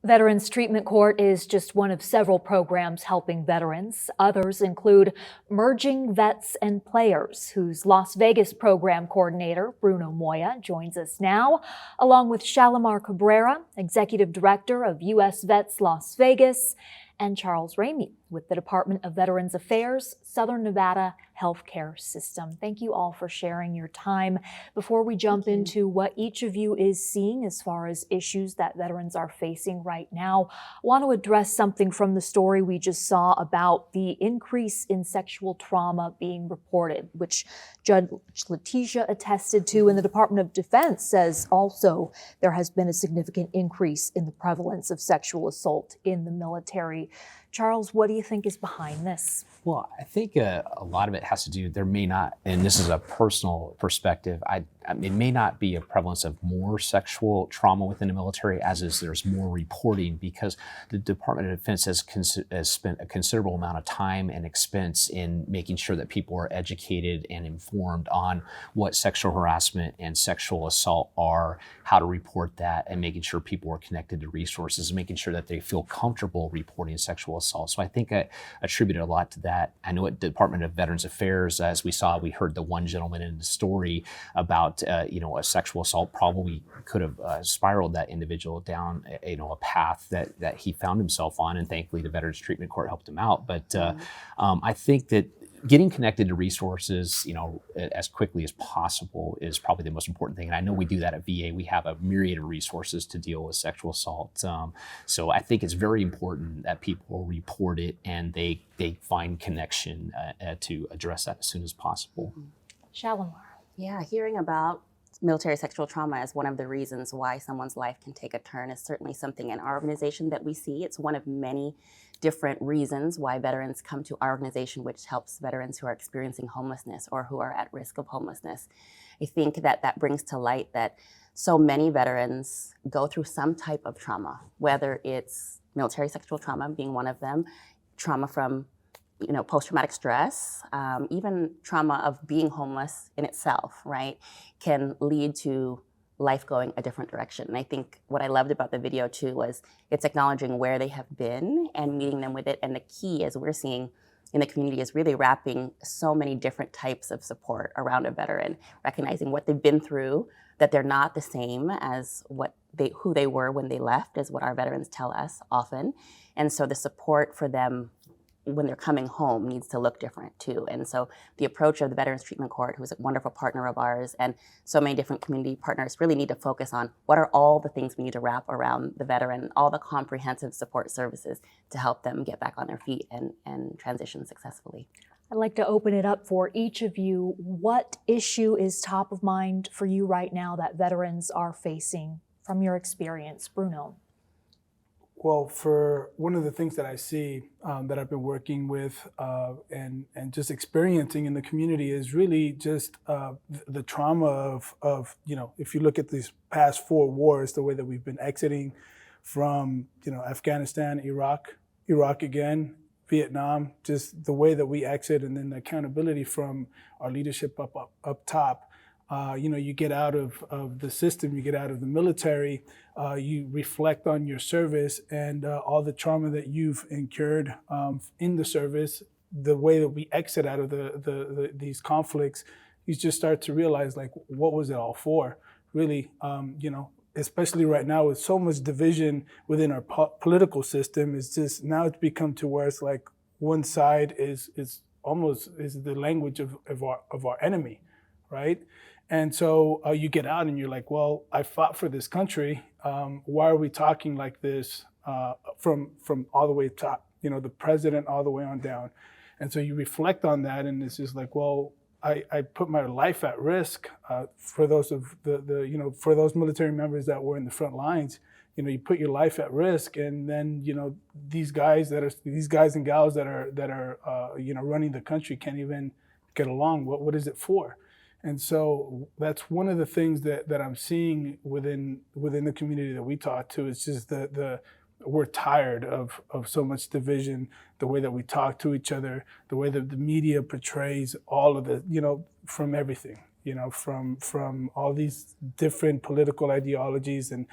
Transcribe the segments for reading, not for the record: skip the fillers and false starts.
Veterans Treatment Court is just one of several programs helping veterans. Others include Merging Vets and Players, whose Las Vegas program coordinator, Bruno Moya, joins us now, along with Shalimar Cabrera, Executive Director of U.S. Vets Las Vegas, and Charles Ramey with the Department of Veterans Affairs, Southern Nevada Healthcare System. Thank you all for sharing your time. Before we jump into what each of you is seeing as far as issues that veterans are facing right now, I want to address something from the story we just saw about the increase in sexual trauma being reported, which Judge Letitia attested to, and the Department of Defense says also there has been a significant increase in the prevalence of sexual assault in the military. Charles, what do you think is behind this? Well, I think a lot of it has to do, there may not, and this is a personal perspective, it may not be a prevalence of more sexual trauma within the military as is there's more reporting, because the Department of Defense has spent a considerable amount of time and expense in making sure that people are educated and informed on what sexual harassment and sexual assault are, how to report that, and making sure people are connected to resources, and making sure that they feel comfortable reporting sexual assault. So I think I attributed a lot to that. I know at the Department of Veterans Affairs, as we saw, we heard the one gentleman in the story about a sexual assault probably could have spiraled that individual down a path that he found himself on, and thankfully the Veterans Treatment Court helped him out. But I think that getting connected to resources, as quickly as possible is probably the most important thing. And I know we do that at VA. We have a myriad of resources to deal with sexual assault. So I think it's very important that people report it and they find connection to address that as soon as possible. Shalimar. Yeah, hearing about military sexual trauma as one of the reasons why someone's life can take a turn is certainly something in our organization that we see. It's one of many different reasons why veterans come to our organization, which helps veterans who are experiencing homelessness or who are at risk of homelessness. I think that brings to light that so many veterans go through some type of trauma, whether it's military sexual trauma being one of them, trauma from post-traumatic stress, even trauma of being homeless in itself, right, can lead to life going a different direction. And I think what I loved about the video too was it's acknowledging where they have been and meeting them with it. And the key, as we're seeing in the community, is really wrapping so many different types of support around a veteran, recognizing what they've been through, that they're not the same as who they were when they left, is what our veterans tell us often. And so the support for them when they're coming home needs to look different too. And so the approach of the Veterans Treatment Court, who's a wonderful partner of ours, and so many different community partners really need to focus on what are all the things we need to wrap around the veteran, all the comprehensive support services to help them get back on their feet and transition successfully. I'd like to open it up for each of you. What issue is top of mind for you right now that veterans are facing from your experience? Bruno. Well, for one of the things that I see that I've been working with and just experiencing in the community is really just the trauma of if you look at these past 4 wars, the way that we've been exiting from Afghanistan, Iraq again, Vietnam, just the way that we exit, and then the accountability from our leadership up top. You get out of the system, you get out of the military, you reflect on your service and all the trauma that you've incurred in the service. The way that we exit out of these conflicts, you just start to realize, like, what was it all for? Really, especially right now with so much division within our political system, now it's become to where it's like one side is almost the language of our enemy, right? And so you get out and you're like, well, I fought for this country. Why are we talking like this from all the way top, the president all the way on down? And so you reflect on that, and it's just like, well, I put my life at risk for those of for those military members that were in the front lines. You put your life at risk, and then these guys and gals that are running the country can't even get along. What is it for? And so that's one of the things that I'm seeing within the community that we talk to. It's just we're tired of so much division, the way that we talk to each other, the way that the media portrays all of the, from everything, from all these different political ideologies and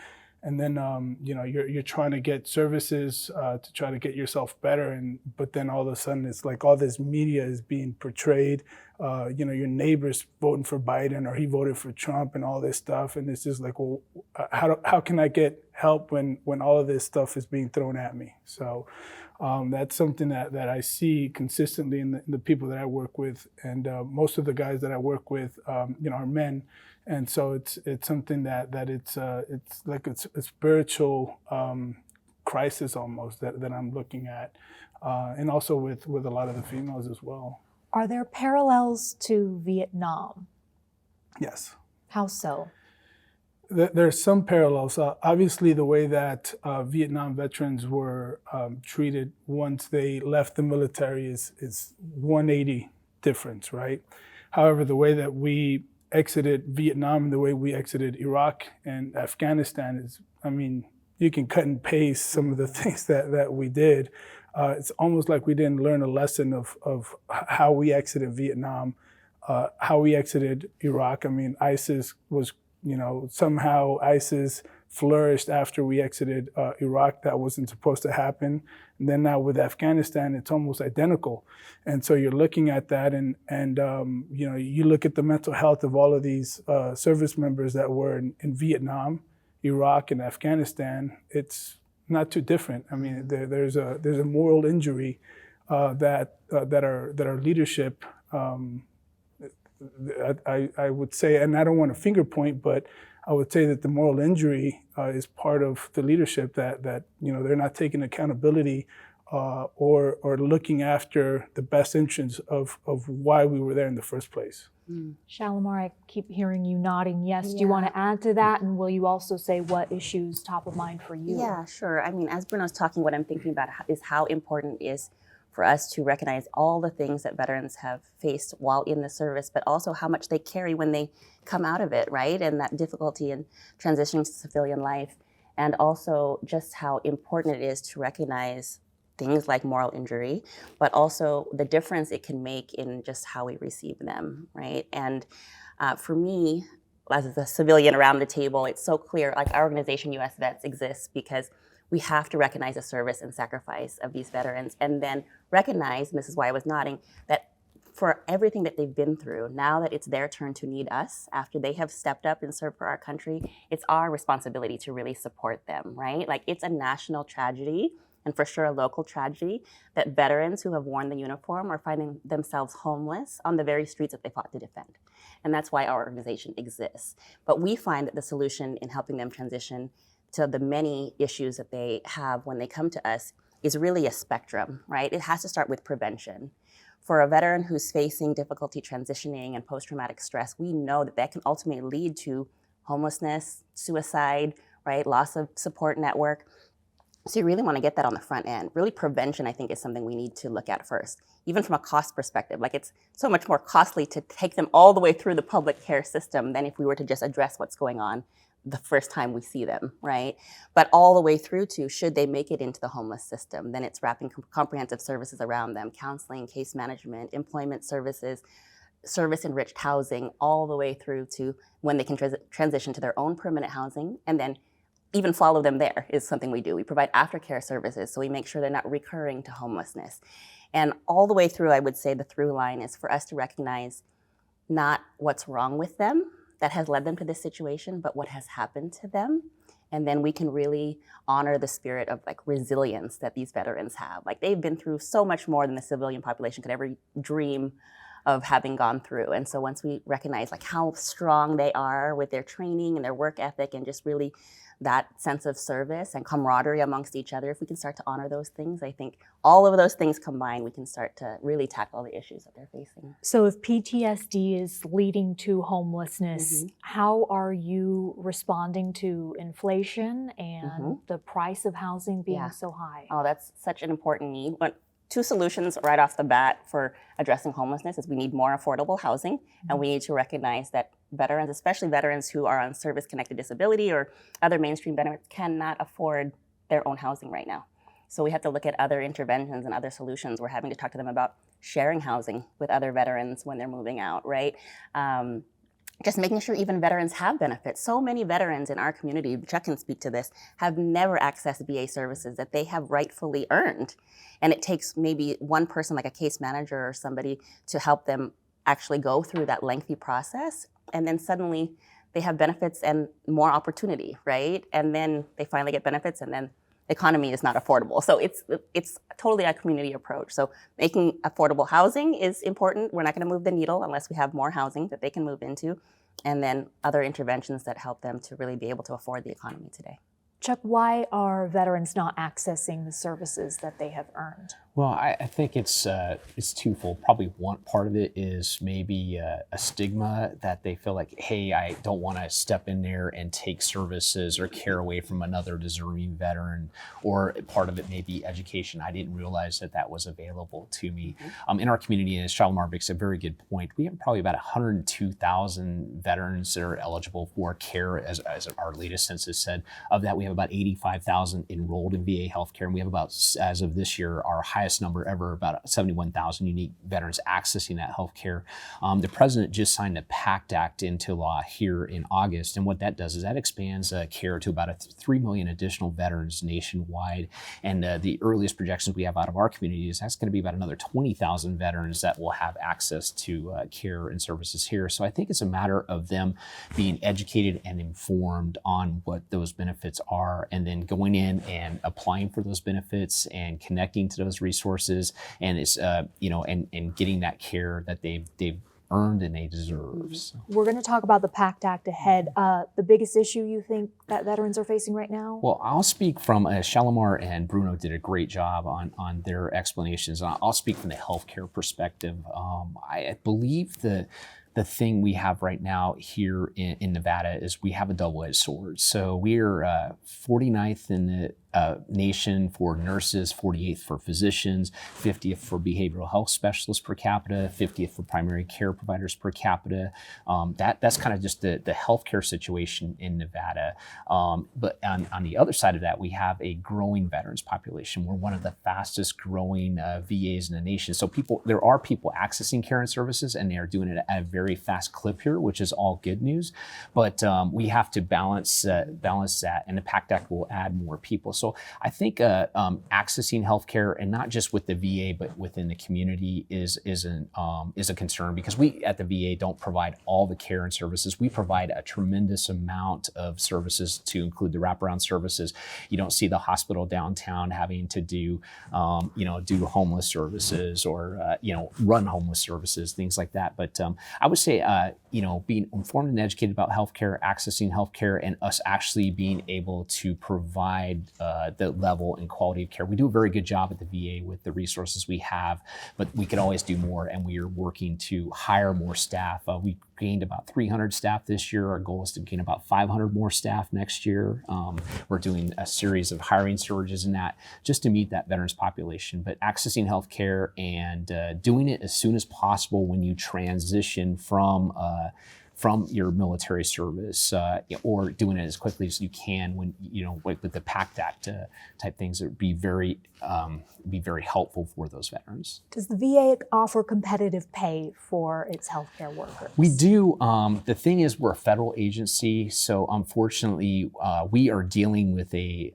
and then you're trying to get services to try to get yourself better, but then all of a sudden it's like all this media is being portrayed. Your neighbor's voting for Biden or he voted for Trump and all this stuff, and it's just like, well, how can I get help when all of this stuff is being thrown at me? So that's something that I see consistently in the people that I work with, and most of the guys that I work with, are men. And so it's something that it's like it's a spiritual crisis almost that I'm looking at, and also with a lot of the females as well. Are there parallels to Vietnam? Yes. How so? There's some parallels. Obviously, the way that Vietnam veterans were treated once they left the military is 180 difference, right? However, the way that we exited Vietnam and the way we exited Iraq and Afghanistan is, you can cut and paste some of the things that we did. It's almost like we didn't learn a lesson of how we exited Vietnam, how we exited Iraq. ISIS was, somehow ISIS flourished after we exited Iraq. That wasn't supposed to happen. And then now with Afghanistan, it's almost identical. And so you're looking at that, and you look at the mental health of all of these service members that were in Vietnam, Iraq, and Afghanistan. It's not too different. There's a moral injury that our leadership. I would say, and I don't want to finger point, but I would say that the moral injury is part of the leadership that they're not taking accountability or looking after the best interests of why we were there in the first place. Shalimar, I keep hearing you nodding yes. Do you want to add to that? And will you also say what issues top of mind for you? Yeah, sure. As Bruno's talking, what I'm thinking about is how important it is for us to recognize all the things that veterans have faced while in the service, but also how much they carry when they come out of it, right? And that difficulty in transitioning to civilian life. And also just how important it is to recognize things like moral injury, but also the difference it can make in just how we receive them, right? And for me, as a civilian around the table, it's so clear, like our organization, US Vets, exists because we have to recognize the service and sacrifice of these veterans, and then recognize, and this is why I was nodding, that for everything that they've been through, now that it's their turn to need us, after they have stepped up and served for our country, it's our responsibility to really support them, right? Like, it's a national tragedy, and for sure a local tragedy, that veterans who have worn the uniform are finding themselves homeless on the very streets that they fought to defend. And that's why our organization exists. But we find that the solution in helping them transition to the many issues that they have when they come to us is really a spectrum, right? It has to start with prevention. For a veteran who's facing difficulty transitioning and post-traumatic stress, we know that can ultimately lead to homelessness, suicide, right? Loss of support network. So you really want to get that on the front end. Really, prevention, I think, is something we need to look at first, even from a cost perspective. Like, it's so much more costly to take them all the way through the public care system than if we were to just address what's going on the first time we see them, right? But all the way through to, should they make it into the homeless system, then it's wrapping comprehensive services around them, counseling, case management, employment services, service-enriched housing, all the way through to when they can transition to their own permanent housing, and then even follow them there is something we do. We provide aftercare services, so we make sure they're not recurring to homelessness. And all the way through, I would say the through line is for us to recognize not what's wrong with them that has led them to this situation, but what has happened to them. And then we can really honor the spirit of like resilience that these veterans have. Like, they've been through so much more than the civilian population could ever dream of having gone through. And so once we recognize like how strong they are with their training and their work ethic and just really that sense of service and camaraderie amongst each other, if we can start to honor those things, I think all of those things combined, we can start to really tackle the issues that they're facing. So if PTSD is leading to homelessness, how are you responding to inflation and the price of housing being so high? Oh, that's such an important need. But two solutions right off the bat for addressing homelessness is we need more affordable housing, and we need to recognize that veterans, especially veterans who are on service-connected disability or other mainstream benefits, cannot afford their own housing right now. So we have to look at other interventions and other solutions. We're having to talk to them about sharing housing with other veterans when they're moving out, right? just making sure even veterans have benefits. So many veterans in our community, Chuck can speak to this, have never accessed VA services that they have rightfully earned. And it takes maybe one person, like a case manager or somebody, to help them actually go through that lengthy process. And then suddenly they have benefits and more opportunity, right? And then they finally get benefits, and then the economy is not affordable. So it's totally a community approach. So making affordable housing is important. We're not going to move the needle unless we have more housing that they can move into, and then other interventions that help them to really be able to afford the economy today. Chuck, why are veterans not accessing the services that they have earned? Well, I think it's twofold. Probably one part of it is maybe a stigma that they feel like, hey, I don't want to step in there and take services or care away from another deserving veteran. Or part of it may be education. I didn't realize that that was available to me. In our community, and as Shalimar makes a very good point, we have probably about 102,000 veterans that are eligible for care, as our latest census said. Of that, we have about 85,000 enrolled in VA healthcare, and we have about, as of this year, our highest number ever, about 71,000 unique veterans accessing that health care. The president just signed a PACT Act into law here in August, and what that does is that expands care to about 3 million additional veterans nationwide. And the earliest projections we have out of our community is that's going to be about another 20,000 veterans that will have access to care and services here. So I think it's a matter of them being educated and informed on what those benefits are, and then going in and applying for those benefits and connecting to those resources, and it's and getting that care that they've earned and they deserve. So. We're going to talk about the PACT Act ahead. The biggest issue you think that veterans are facing right now? Well, I'll speak from Shalimar and Bruno did a great job on their explanations. I'll speak from the healthcare perspective. I believe the thing we have right now here in Nevada is we have a double-edged sword. So we're 49th in the nation for nurses, 48th for physicians, 50th for behavioral health specialists per capita, 50th for primary care providers per capita. That's kind of just the healthcare situation in Nevada. But on the other side of that, we have a growing veterans population. We're one of the fastest growing VAs in the nation. So there are people accessing care and services, and they are doing it at a very fast clip here, which is all good news. But we have to balance that, and the PACT Act will add more people. So I think accessing healthcare, and not just with the VA, but within the community, is a concern, because we at the VA don't provide all the care and services. We provide a tremendous amount of services, to include the wraparound services. You don't see the hospital downtown having to do homeless services or run homeless services, things like that. But I would say being informed and educated about healthcare, accessing healthcare, and us actually being able to provide the level and quality of care. We do a very good job at the VA with the resources we have, but we could always do more, and we are working to hire more staff. We gained about 300 staff this year. Our goal is to gain about 500 more staff next year. We're doing a series of hiring surges in that just to meet that veterans population. But accessing healthcare and doing it as soon as possible when you transition from your military service, or doing it as quickly as you can when, with the PACT Act type things, that would be very helpful for those veterans. Does the VA offer competitive pay for its healthcare workers? We do. The thing is, we're a federal agency, so unfortunately, we are dealing with a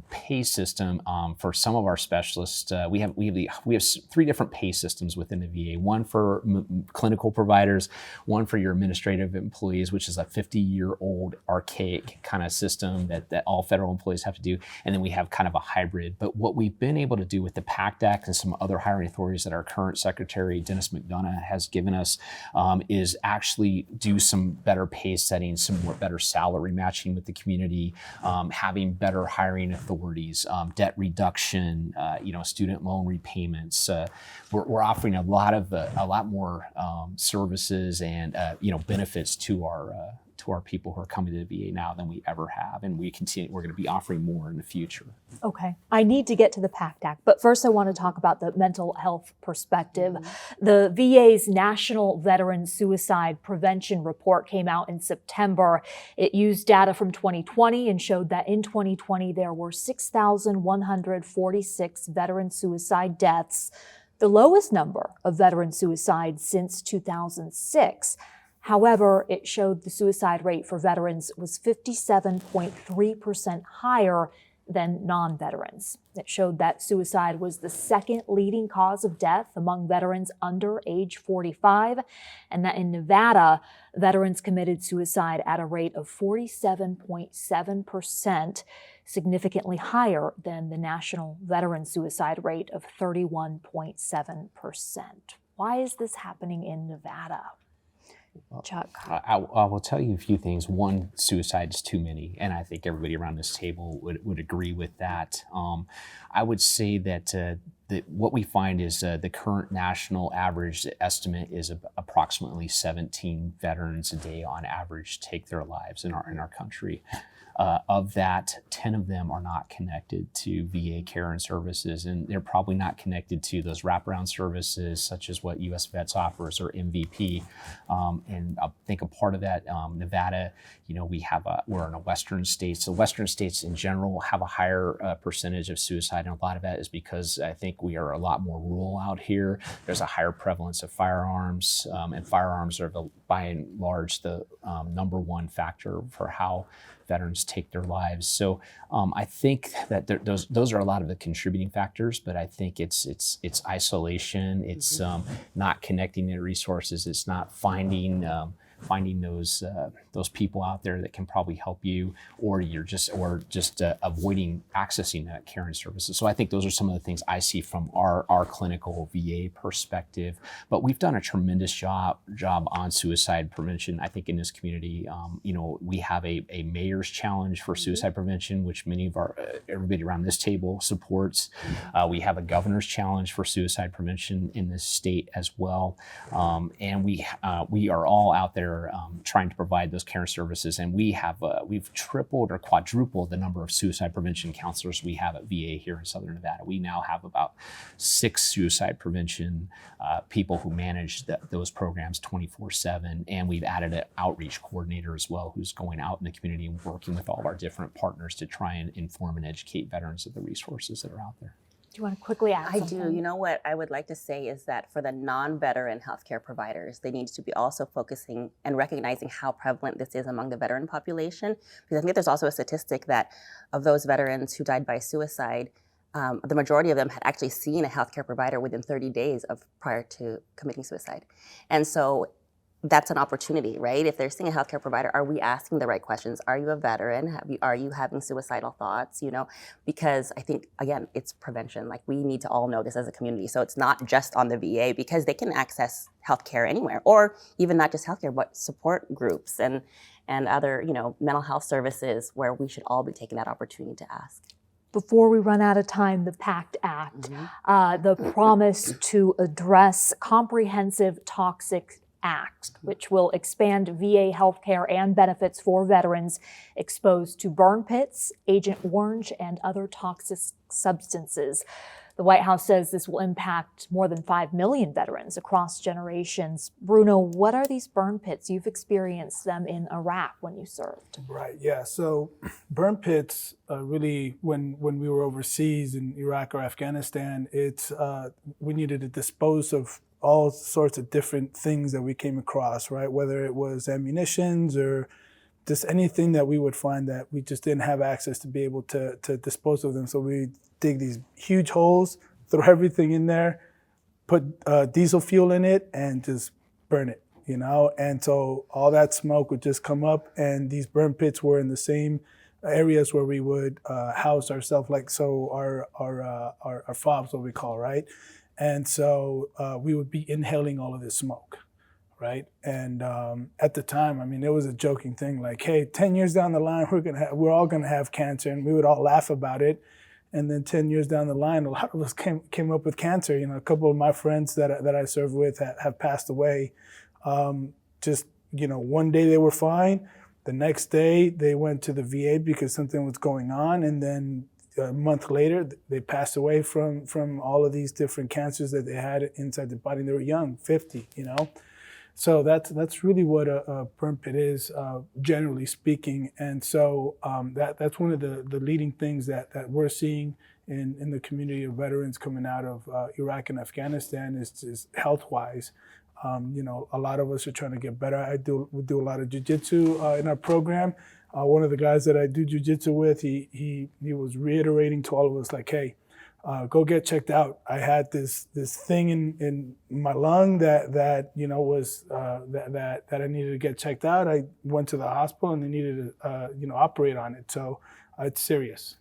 pay system for some of our specialists. We have 3 different pay systems within the VA. One for clinical providers, one for your administrative employees, which is a 50-year-old archaic kind of system that all federal employees have to do, and then we have kind of a hybrid. But what we've been able to do with the PACT Act and some other hiring authorities that our current Secretary Dennis McDonough has given us is actually do some better pay settings, some more better salary matching with the community, having better hiring authorities, debt reduction, student loan repayments. We're offering a lot more services and benefits to our people who are coming to the VA now than we ever have, and we're going to be offering more in the future. Okay, I need to get to the PACT Act, but first I want to talk about the mental health perspective. The VA's National Veteran Suicide Prevention Report came out in September. It used data from 2020 and showed that in 2020 there were 6,146 veteran suicide deaths, the lowest number of veteran suicides since 2006. However, it showed the suicide rate for veterans was 57.3% higher than non-veterans. It showed that suicide was the second leading cause of death among veterans under age 45, and that in Nevada, veterans committed suicide at a rate of 47.7%, significantly higher than the national veteran suicide rate of 31.7%. Why is this happening in Nevada? Chuck. I will tell you a few things. One, suicide is too many, and I think everybody around this table would agree with that. I would say that what we find is the current national average estimate is approximately 17 veterans a day on average take their lives in our country. Of that, 10 of them are not connected to VA care and services, and they're probably not connected to those wraparound services such as what US Vets offers or MVP. And I think a part of that, Nevada, we're in a Western states. The Western states in general have a higher percentage of suicide, and a lot of that is because I think we are a lot more rural out here. There's a higher prevalence of firearms, and firearms are by and large the number one factor for how veterans take their lives. So I think that those are a lot of the contributing factors, but I think it's isolation, it's not connecting the resources, it's not finding those people out there that can probably help you, or just avoiding accessing that care and services. So I think those are some of the things I see from our clinical VA perspective. But we've done a tremendous job on suicide prevention. I think in this community, we have a mayor's challenge for suicide prevention, which many of everybody around this table supports. We have a governor's challenge for suicide prevention in this state as well, and we are all out there trying to provide those care services, and we've tripled or quadrupled the number of suicide prevention counselors we have at VA here in Southern Nevada. We now have about 6 suicide prevention people who manage those programs 24/7, and we've added an outreach coordinator as well, who's going out in the community and working with all of our different partners to try and inform and educate veterans of the resources that are out there. Do you want to quickly add something? I do. You know what I would like to say is that for the non-veteran healthcare providers, they need to be also focusing and recognizing how prevalent this is among the veteran population. Because I think there's also a statistic that of those veterans who died by suicide, the majority of them had actually seen a healthcare provider within 30 days prior to committing suicide. And so that's an opportunity, right? If they're seeing a healthcare provider, are we asking the right questions? Are you a veteran? Are you having suicidal thoughts? Because I think, again, it's prevention. Like, we need to all know this as a community. So it's not just on the VA, because they can access healthcare anywhere, or even not just healthcare, but support groups and other, mental health services, where we should all be taking that opportunity to ask. Before we run out of time, the PACT Act, the promise to address comprehensive toxic Act, which will expand VA healthcare and benefits for veterans exposed to burn pits, Agent Orange, and other toxic substances. The White House says this will impact more than 5 million veterans across generations. Bruno, what are these burn pits? You've experienced them in Iraq when you served. Right, yeah. So burn pits, really, when we were overseas in Iraq or Afghanistan, we needed to dispose of all sorts of different things that we came across, right? Whether it was ammunitions or just anything that we would find that we just didn't have access to be able to dispose of them. So we dig these huge holes, throw everything in there, put diesel fuel in it, and just burn it, And so all that smoke would just come up, and these burn pits were in the same areas where we would house ourselves, our fobs, what we call, right? And so we would be inhaling all of this smoke, right? And at the time, it was a joking thing, like, hey, 10 years down the line, we're all gonna have cancer, and we would all laugh about it. And then 10 years down the line, a lot of us came up with cancer. A couple of my friends that I served with have passed away. One day they were fine. The next day they went to the VA because something was going on, and then a month later, they passed away from all of these different cancers that they had inside their body. They were young, 50, So that's really what a burn pit is, generally speaking. And so that's one of the leading things that we're seeing in the community of veterans coming out of Iraq and Afghanistan is health-wise. A lot of us are trying to get better. We do a lot of jujitsu in our program. One of the guys that I do jujitsu with, he was reiterating to all of us like, hey, go get checked out. I had this thing in my lung that was that I needed to get checked out. I went to the hospital and they needed to operate on it. So it's serious.